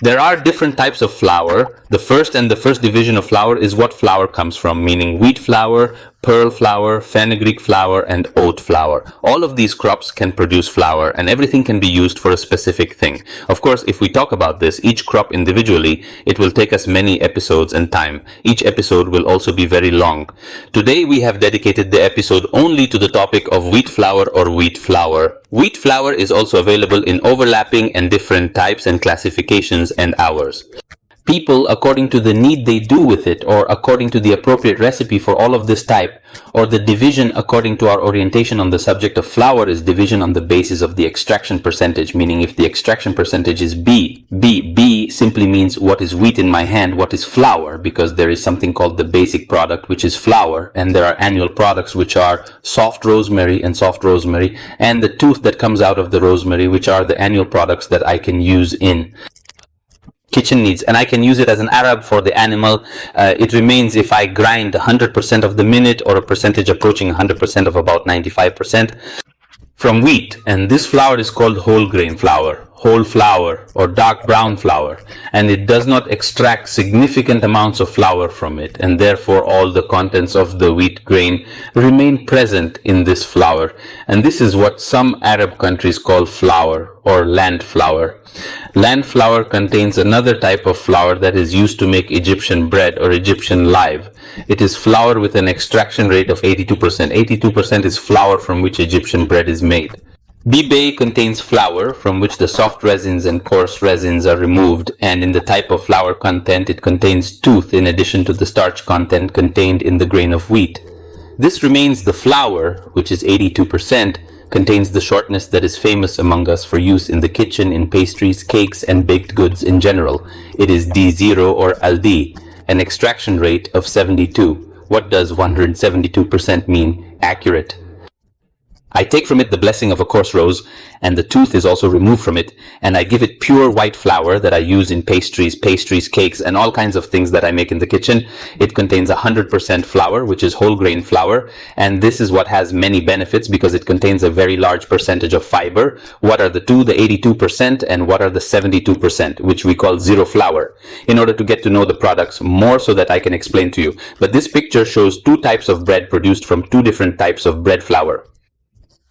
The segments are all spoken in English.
There are different types of flour. The first division of flour is what flour comes from, meaning wheat flour, pearl flour, fenugreek flour, and oat flour. All of these crops can produce flour, and everything can be used for a specific thing. Of course, if we talk about this, each crop individually, it will take us many episodes and time. Each episode will also be very long. Today, we have dedicated the episode only to the topic of wheat flour or wheat flour. Wheat flour is also available in overlapping and different types and classifications and hours. People, according to the need they do with it, or according to the appropriate recipe for all of this type, or the division according to our orientation on the subject of flour is division on the basis of the extraction percentage, meaning if the extraction percentage is B simply means what is wheat in my hand, what is flour, because there is something called the basic product, which is flour, and there are annual products, which are soft rosemary, and the tooth that comes out of the rosemary, which are the annual products that I can use in kitchen needs, and I can use it as an Arab for the animal. It remains if I grind 100% of the minute, or a percentage approaching 100% of about 95% from wheat, and this flour is called whole grain flour, whole flour, or dark brown flour, and it does not extract significant amounts of flour from it, and therefore all the contents of the wheat grain remain present in this flour, and this is what some Arab countries call flour or land flour. Land flour contains another type of flour that is used to make Egyptian bread or Egyptian live. It is flour with an extraction rate of 82%. 82% is flour from which Egyptian bread is made. Bibe contains flour from which the soft resins and coarse resins are removed, and in the type of flour content it contains tooth in addition to the starch content contained in the grain of wheat. This remains the flour, which is 82%, contains the shortness that is famous among us for use in the kitchen, in pastries, cakes, and baked goods in general. It is D0 or Aldi, an extraction rate of 72. What does 172% mean? Accurate. I take from it the blessing of a coarse rose, and the tooth is also removed from it, and I give it pure white flour that I use in pastries, cakes, and all kinds of things that I make in the kitchen. It contains 100% flour, which is whole grain flour, and this is what has many benefits because it contains a very large percentage of fiber. What are the two? The 82%, and what are the 72%, which we call zero flour, in order to get to know the products more so that I can explain to you. But this picture shows two types of bread produced from two different types of bread flour.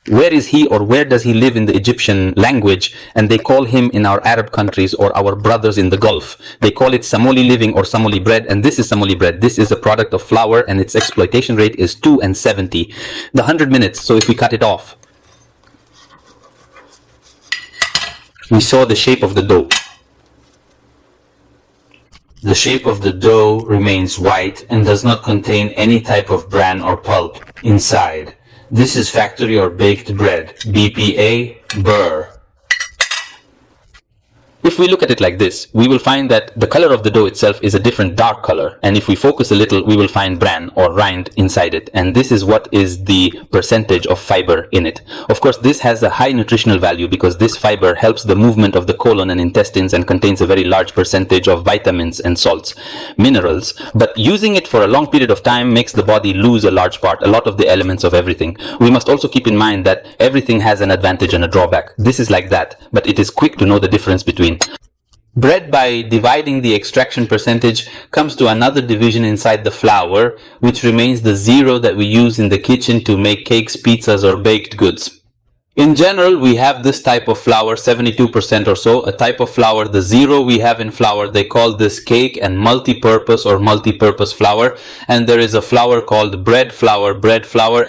Where is he, or where does he live in the Egyptian language? And they call him in our Arab countries, or our brothers in the Gulf, they call it Samoli living or Samoli bread, and this is Samoli bread. This is a product of flour, and its exploitation rate is 2 and 70. The 100 minutes, so if we cut it off, we saw the shape of the dough. The shape of the dough remains white and does not contain any type of bran or pulp inside. This is factory or baked bread, BPA, burr. If we look at it like this, we will find that the color of the dough itself is a different dark color, and if we focus a little, we will find bran or rind inside it, and this is what is the percentage of fiber in it. Of course, this has a high nutritional value because this fiber helps the movement of the colon and intestines and contains a very large percentage of vitamins and salts, minerals, but using it for a long period of time makes the body lose a large part, a lot of the elements of everything. We must also keep in mind that everything has an advantage and a drawback. This is like that, but it is quick to know the difference between. Bread, by dividing the extraction percentage, comes to another division inside the flour, which remains the zero that we use in the kitchen to make cakes, pizzas, or baked goods. In general, we have this type of flour, 72% or so, a type of flour, the zero we have in flour, they call this cake and multi-purpose or multi-purpose flour, and there is a flour called bread flour,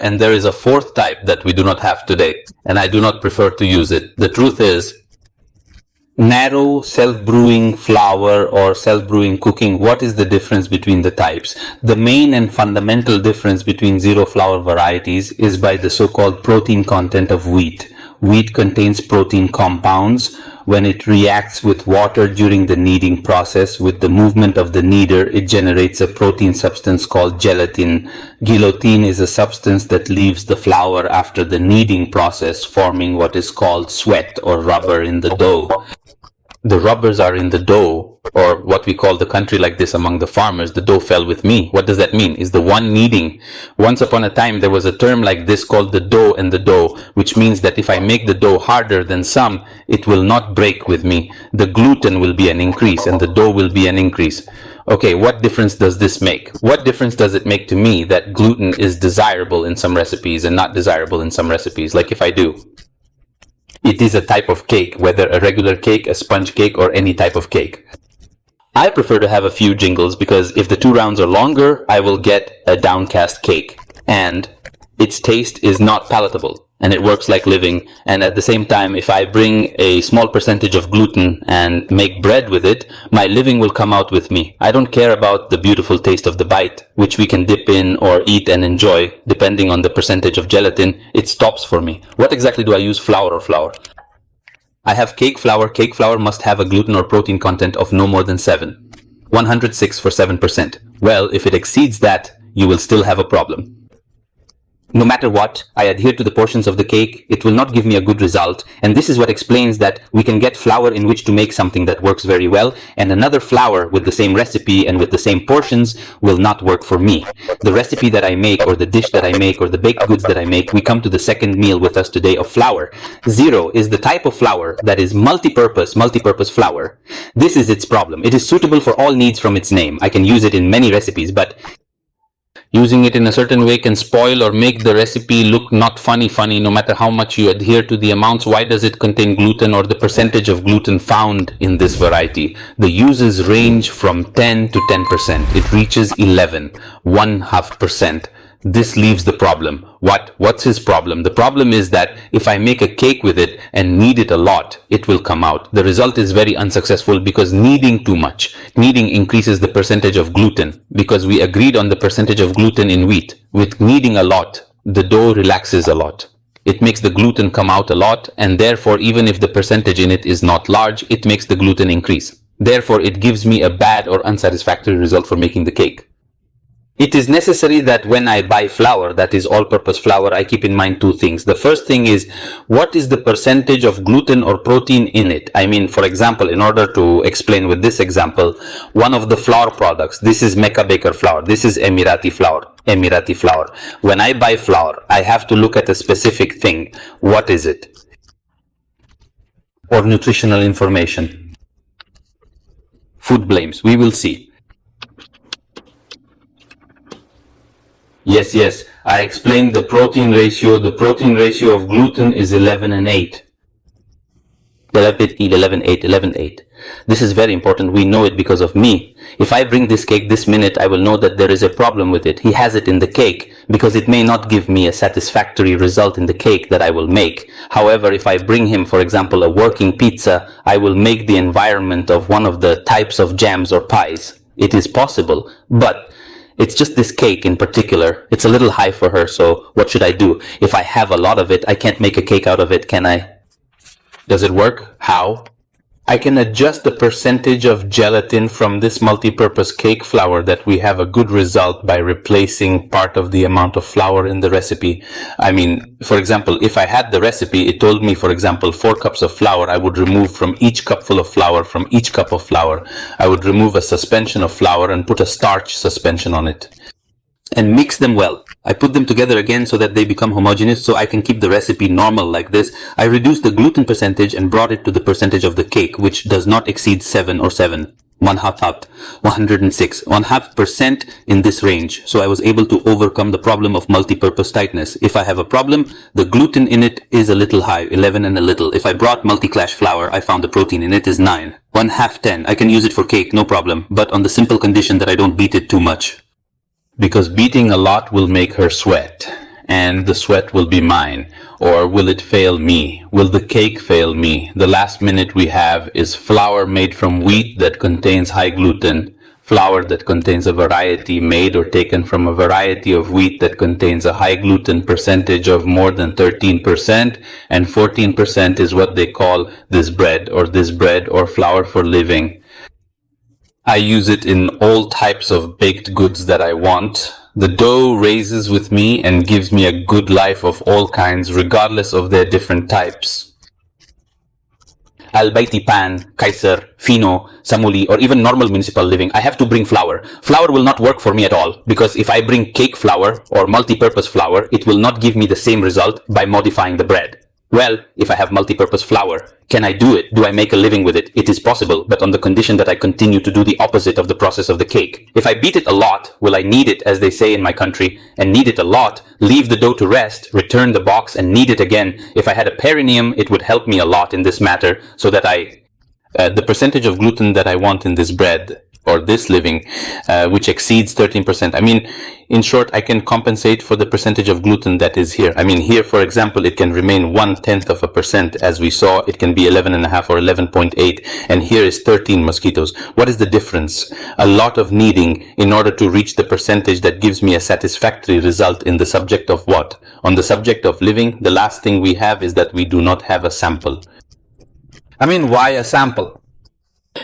and there is a fourth type that we do not have today, and I do not prefer to use it. The truth is, narrow self-brewing flour or self-brewing cooking, what is the difference between the types? The main and fundamental difference between zero flour varieties is by the so-called protein content of wheat. Wheat contains protein compounds. When it reacts with water during the kneading process, with the movement of the kneader, it generates a protein substance called gelatin. Gelatin is a substance that leaves the flour after the kneading process, forming what is called sweat or rubber in the dough. The rubbers are in the dough, or what we call the country like this among the farmers, the dough fell with me. What does that mean? Is the one kneading. Once upon a time, there was a term like this called the dough and the dough, which means that if I make the dough harder than some, it will not break with me. The gluten will be an increase and the dough will be an increase. Okay, what difference does this make? What difference does it make to me that gluten is desirable in some recipes and not desirable in some recipes? Like if I do. It is a type of cake, whether a regular cake, a sponge cake, or any type of cake. I prefer to have a few jingles because if the 2 rounds are longer, I will get a downcast cake. And its taste is not palatable. And it works like living. And at the same time, if I bring a small percentage of gluten and make bread with it, my living will come out with me. I don't care about the beautiful taste of the bite, which we can dip in or eat and enjoy. Depending on the percentage of gelatin, it stops for me. What exactly do I use, flour or flour? I have cake flour. Cake flour must have a gluten or protein content of no more than 7. 106 for 7%. Well, if it exceeds that, you will still have a problem. No matter what, I adhere to the portions of the cake, it will not give me a good result, and this is what explains that we can get flour in which to make something that works very well, and another flour with the same recipe and with the same portions will not work for me. The recipe that I make, or the dish that I make, or the baked goods that I make, we come to the second meal with us today of flour. 0 is the type of flour that is multi-purpose flour. This is its problem. It is suitable for all needs from its name. I can use it in many recipes, but using it in a certain way can spoil or make the recipe look not funny no matter how much you adhere to the amounts. Why does it contain gluten or the percentage of gluten found in this variety? The uses range from 10 to 10%. It reaches 11, 1/2%. This leaves the problem. What's his problem? The problem is that if I make a cake with it and knead it a lot, it will come out. The result is very unsuccessful because kneading too much. Kneading increases the percentage of gluten because we agreed on the percentage of gluten in wheat. With kneading a lot, the dough relaxes a lot. It makes the gluten come out a lot, and therefore even if the percentage in it is not large, it makes the gluten increase. Therefore it gives me a bad or unsatisfactory result for making the cake. It is necessary that when I buy flour, that is all-purpose flour, I keep in mind 2 things. The first thing is, what is the percentage of gluten or protein in it? I mean, for example, in order to explain with this example, one of the flour products, this is Mecca Baker flour, this is Emirati flour. When I buy flour, I have to look at a specific thing. What is it? Or nutritional information. Food blames, we will see. Yes, I explained the protein ratio. The protein ratio of gluten is 11 and 8. 11, 8. This is very important. We know it because of me. If I bring this cake this minute, I will know that there is a problem with it. He has it in the cake because it may not give me a satisfactory result in the cake that I will make. However, if I bring him, for example, a working pizza, I will make the environment of one of the types of jams or pies. It is possible, but it's just this cake in particular. It's a little high for her, so what should I do? If I have a lot of it, I can't make a cake out of it, can I? Does it work? How? I can adjust the percentage of gelatin from this multi-purpose cake flour that we have a good result by replacing part of the amount of flour in the recipe. I mean, for example, if I had the recipe, it told me, for example, 4 cups of flour, I would remove from each cupful of flour, from each cup of flour, I would remove a suspension of flour and put a starch suspension on it. And mix them well. I put them together again so that they become homogeneous so I can keep the recipe normal like this. I reduced the gluten percentage and brought it to the percentage of the cake, which does not exceed 7 or 7. 106, 1/2% in this range. So I was able to overcome the problem of multi-purpose tightness. If I have a problem, the gluten in it is a little high, 11 and a little. If I brought multi-clash flour, I found the protein in it is 9. 1/2, 10. I can use it for cake, no problem, but on the simple condition that I don't beat it too much. Because beating a lot will make her sweat, and the sweat will be mine. Or will it fail me? Will the cake fail me? The last minute we have is flour made from wheat that contains high gluten, flour that contains a variety made or taken from a variety of wheat that contains a high gluten percentage of more than 13%, and 14% is what they call this bread or flour for living. I use it in all types of baked goods that I want. The dough raises with me and gives me a good life of all kinds, regardless of their different types. Al Baiti Pan, Kaiser, Fino, Samuli, or even normal municipal living, I have to bring flour. Flour will not work for me at all, because if I bring cake flour or multi-purpose flour, it will not give me the same result by modifying the bread. Well, if I have multi-purpose flour, can I do it? Do I make a living with it? It is possible, but on the condition that I continue to do the opposite of the process of the cake. If I beat it a lot, will I knead it, as they say in my country, and knead it a lot, leave the dough to rest, return the box, and knead it again? If I had a perineum, it would help me a lot in this matter, so that the percentage of gluten that I want in this bread, or this living, which exceeds 13%. I mean, in short, I can compensate for the percentage of gluten that is here. I mean, here, for example, it can remain 0.1%, as we saw. It can be 11.5 or 11.8, and here is 13 mosquitoes. What is the difference? A lot of kneading in order to reach the percentage that gives me a satisfactory result in the subject of what? On the subject of living, the last thing we have is that we do not have a sample. I mean, why a sample?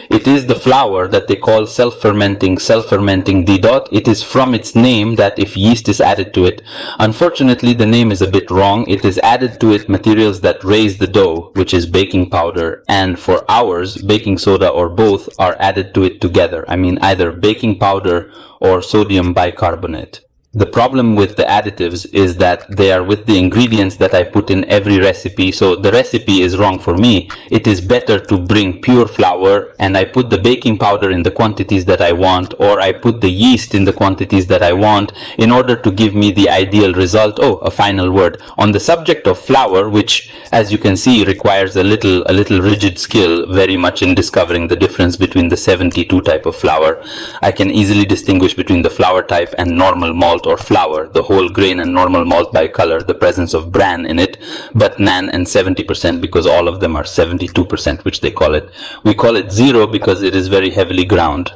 It is the flour that they call self-fermenting D dot. It is from its name that if yeast is added to it. Unfortunately, the name is a bit wrong. It is added to it materials that raise the dough, which is baking powder, and for ours, baking soda or both are added to it together. I mean, either baking powder or sodium bicarbonate. The problem with the additives is that they are with the ingredients that I put in every recipe, so the recipe is wrong for me. It is better to bring pure flour, and I put the baking powder in the quantities that I want, or I put the yeast in the quantities that I want, in order to give me the ideal result. Oh, a final word. On the subject of flour, which, as you can see, requires a little rigid skill, very much in discovering the difference between the 72 type of flour, I can easily distinguish between the flour type and normal malt or flour, the whole grain and normal malt by color, the presence of bran in it, but nan and 70% because all of them are 72%, which they call it. We call it 0 because it is very heavily ground.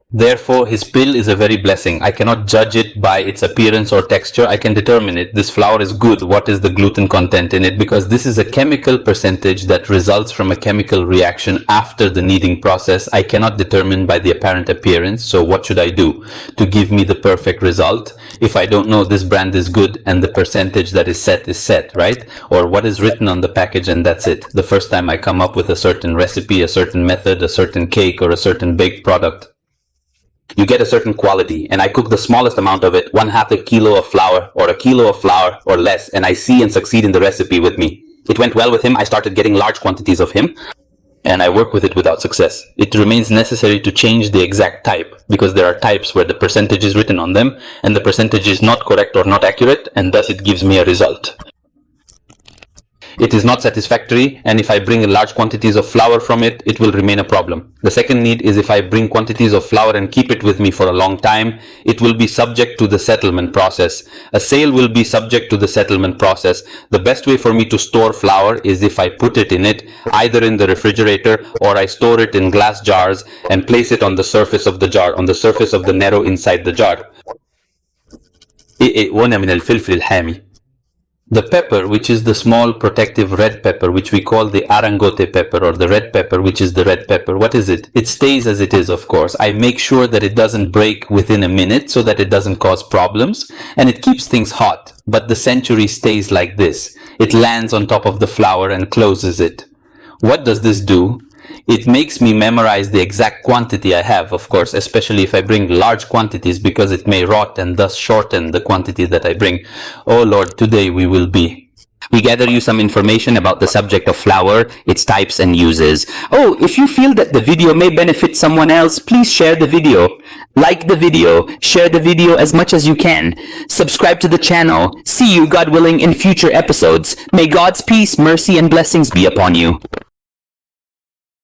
Therefore, his pill is a very blessing. I cannot judge it by its appearance or texture. I can determine it. This flour is good. What is the gluten content in it? Because this is a chemical percentage that results from a chemical reaction after the kneading process. I cannot determine by the apparent appearance. So what should I do to give me the perfect result? If I don't know this brand is good and the percentage that is set, right? Or what is written on the package and that's it. The first time I come up with a certain recipe, a certain method, a certain cake, or a certain baked product, you get a certain quality, and I cook the smallest amount of it, 1/2 kilo of flour or a kilo of flour or less, and I see and succeed in the recipe with me. It went well with him. I started getting large quantities of him, and I work with it without success. It remains necessary to change the exact type, because there are types where the percentage is written on them, and the percentage is not correct or not accurate, and thus it gives me a result. It is not satisfactory, and if I bring large quantities of flour from it, it will remain a problem. The second need is if I bring quantities of flour and keep it with me for a long time, it will be subject to the settlement process. A sale will be subject to the settlement process. The best way for me to store flour is if I put it in it, either in the refrigerator or I store it in glass jars and place it on the surface of the jar, on the surface of the narrow inside the jar. وانا من الفلفل الحامي. The pepper, which is the small protective red pepper, which we call the arangote pepper, or the red pepper, which is the red pepper. What is it? It stays as it is, of course. I make sure that it doesn't break within a minute so that it doesn't cause problems, and it keeps things hot. But the century stays like this. It lands on top of the flour and closes it. What does this do? It makes me memorize the exact quantity I have, of course, especially if I bring large quantities, because it may rot and thus shorten the quantity that I bring. Oh Lord, today we will be. We gather you some information about the subject of flour, its types and uses. Oh, if you feel that the video may benefit someone else, please share the video. Like the video, share the video as much as you can. Subscribe to the channel. See you, God willing, in future episodes. May God's peace, mercy, and blessings be upon you.